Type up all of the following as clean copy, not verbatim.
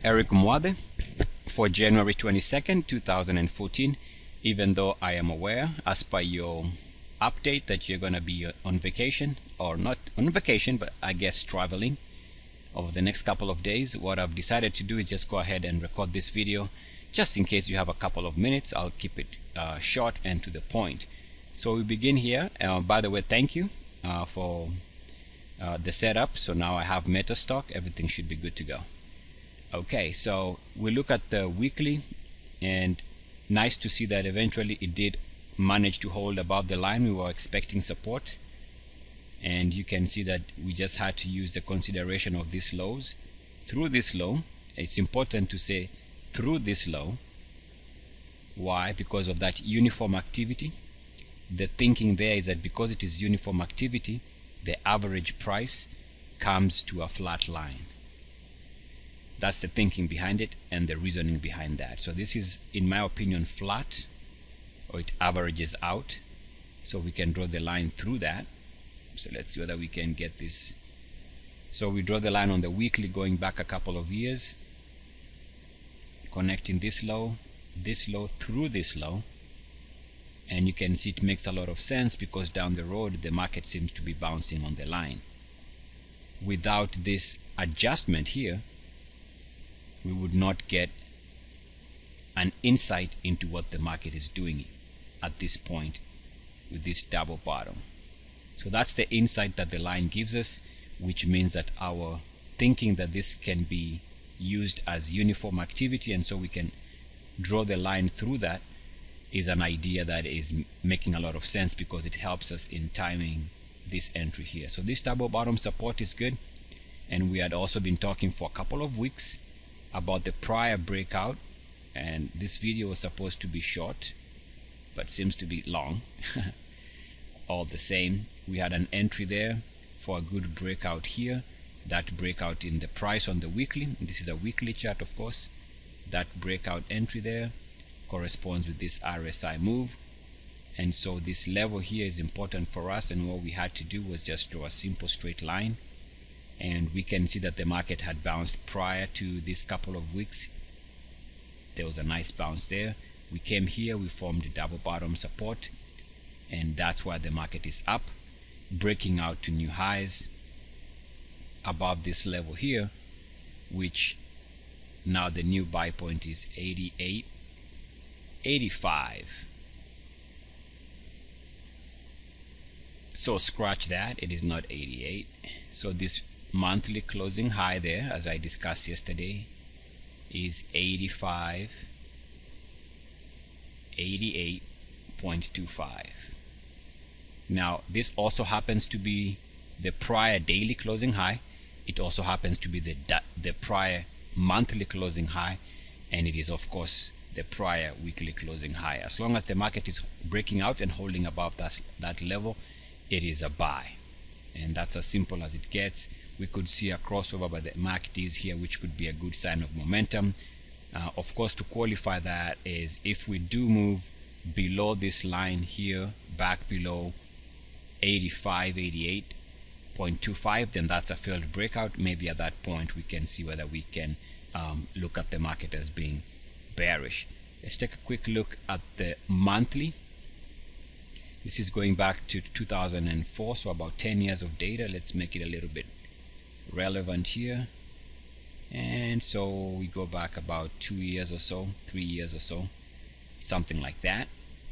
Eric Mwade for January 22nd, 2014. Even though I am aware, as per your update, that you're going to be on vacation, or not on vacation, but I guess traveling over the next couple of days, what I've decided to do is just go ahead and record this video just in case you have a couple of minutes. I'll keep it short and to the point. So we begin here. By the way, thank you for the setup. So now I have MetaStock. Everything should be good to go. Okay, so we look at the weekly, and nice to see that eventually it did manage to hold above the line. We were expecting support, and you can see that we just had to use the consideration of these lows. Through this low, it's important to say through this low. Why? Because of that uniform activity. The thinking there is that because it is uniform activity, the average price comes to a flat line. That's the thinking behind it and the reasoning behind that. So this is, in my opinion, flat, or it averages out. So we can draw the line through that. So let's see whether we can get this. So we draw the line on the weekly going back a couple of years, connecting this low through this low. And you can see it makes a lot of sense because down the road the market seems to be bouncing on the line. Without this adjustment here, we would not get an insight into what the market is doing at this point with this double bottom. So that's the insight that the line gives us, which means that our thinking that this can be used as uniform activity, and so we can draw the line through that, is an idea that is making a lot of sense because it helps us in timing this entry here. So this double bottom support is good, and we had also been talking for a couple of weeks about the prior breakout, and this video was supposed to be short but seems to be long. All the same, we had an entry there for a good breakout here. That breakout in the price on the weekly, this is a weekly chart of course, that breakout entry there corresponds with this RSI move, and so this level here is important for us, and what we had to do was just draw a simple straight line. And we can see that the market had bounced prior to this couple of weeks. There was a nice bounce there. We came here, we formed a double bottom support, and that's why the market is up, breaking out to new highs above this level here, which now the new buy point is 88, 85. So scratch that, it is not 88. So this monthly closing high there, as I discussed yesterday, is 85, 88.25. Now this also happens to be the prior daily closing high. It also happens to be the prior monthly closing high, and it is of course the prior weekly closing high. As long as the market is breaking out and holding above that level, it is a buy, and that's as simple as it gets. We could see a crossover by the MACDs here, which could be a good sign of momentum. Of course, to qualify that is if we do move below this line here, back below 85, 88.25, then that's a failed breakout. Maybe at that point we can see whether we can look at the market as being bearish. Let's take a quick look at the monthly. This is going back to 2004, so about 10 years of data. Let's make it a little bit relevant here, and so we go back about 2 years or so, 3 years or so, something like that,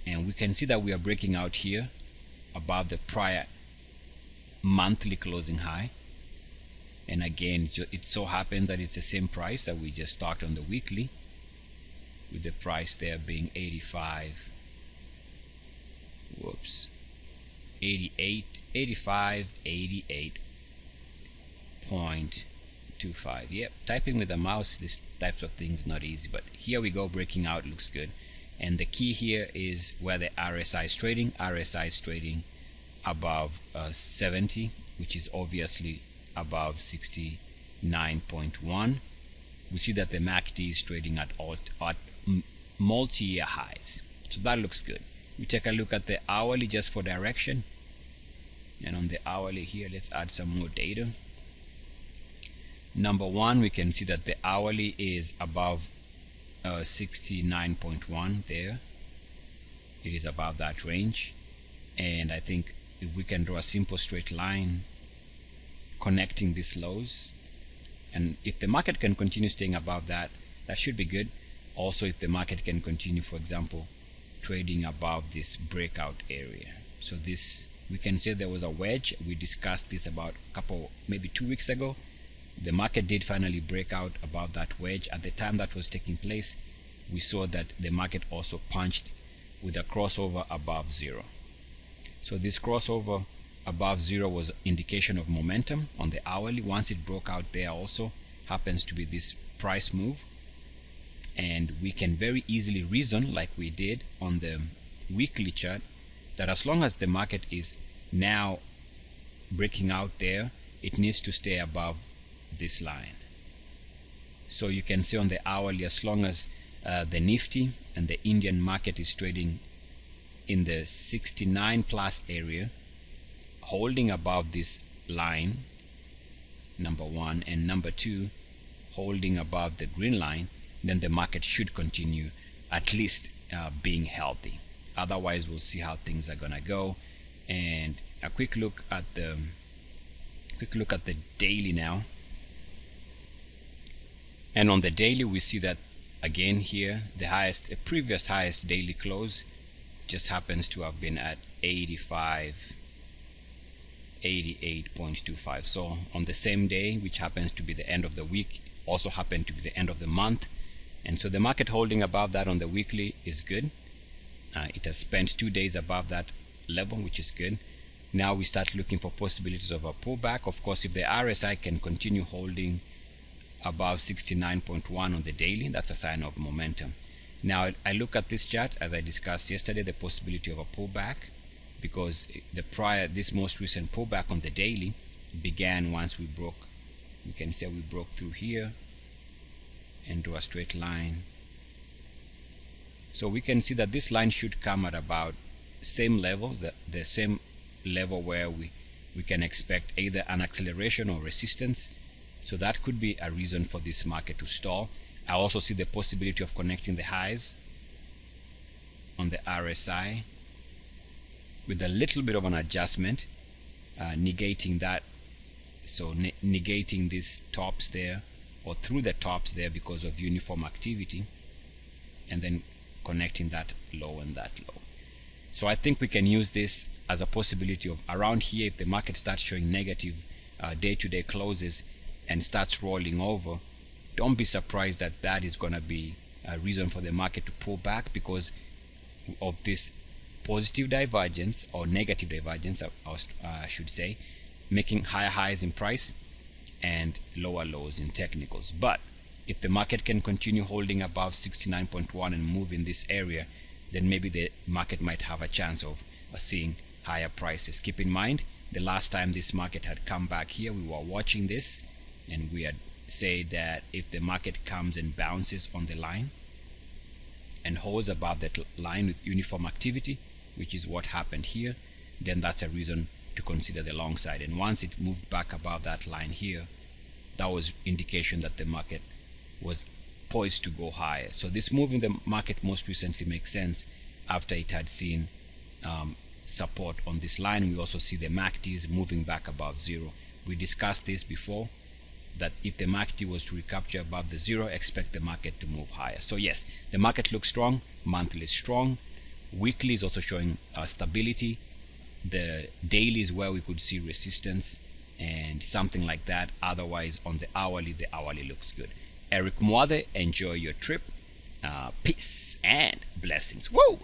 and we can see that we are breaking out here above the prior monthly closing high. And again, it so happens that it's the same price that we just talked on the weekly, with the price there being 88, 88.25. Yep, typing with the mouse, this types of things is not easy, but here we go, breaking out, looks good. And the key here is where the RSI is trading. RSI is trading above 70, which is obviously above 69.1. We see that the MACD is trading at multi-year highs, so that looks good. We take a look at the hourly just for direction, and on the hourly here, let's add some more data. Number one, we can see that the hourly is above 69.1 there. It is above that range, and I think if we can draw a simple straight line connecting these lows, and if the market can continue staying above that, that should be good. Also, if the market can continue, for example, trading above this breakout area. So this, we can say there was a wedge. We discussed this about maybe 2 weeks ago. The market did finally break out above that wedge. At the time that was taking place, we saw that the market also punched with a crossover above zero. So this crossover above zero was indication of momentum on the hourly. Once it broke out, there also happens to be this price move, and we can very easily reason, like we did on the weekly chart, that as long as the market is now breaking out there, it needs to stay above this line. So you can see on the hourly, as long as the Nifty and the Indian market is trading in the 69 plus area, holding above this line, number one, and number two, holding above the green line, then the market should continue at least being healthy. Otherwise, we'll see how things are gonna go. And a quick look at the daily now. And on the daily, we see that again here, the previous highest daily close just happens to have been at 88.25. So on the same day, which happens to be the end of the week, also happened to be the end of the month. And so the market holding above that on the weekly is good. It has spent 2 days above that level, which is good. Now we start looking for possibilities of a pullback. Of course, if the RSI can continue holding above 69.1 on the daily, that's a sign of momentum. Now I look at this chart, as I discussed yesterday, the possibility of a pullback, because this most recent pullback on the daily began once we broke, we can say we broke through here and draw a straight line. So we can see that this line should come at about same level, the same level where we can expect either an acceleration or resistance. So that could be a reason for this market to stall. I also see the possibility of connecting the highs on the RSI with a little bit of an adjustment, negating that. So negating these tops there, or through the tops there, because of uniform activity, and then connecting that low and that low. So I think we can use this as a possibility of around here, if the market starts showing negative day-to-day closes and starts rolling over, don't be surprised that that is going to be a reason for the market to pull back, because of this positive divergence or negative divergence, I should say, making higher highs in price and lower lows in technicals. But if the market can continue holding above 69.1 and move in this area, then maybe the market might have a chance of seeing higher prices. Keep in mind, the last time this market had come back here, we were watching this, and we had said that if the market comes and bounces on the line and holds above that line with uniform activity, which is what happened here, then that's a reason to consider the long side. And once it moved back above that line here, that was indication that the market was poised to go higher. So this move in the market most recently makes sense after it had seen support on this line. We also see the MACDs moving back above zero. We discussed this before, that if the MACD was to recapture above the zero, expect the market to move higher. So yes, the market looks strong, monthly is strong, weekly is also showing stability. The daily is where we could see resistance and something like that. Otherwise, on the hourly looks good. Eric Mwathe, enjoy your trip. Peace and blessings. Woo!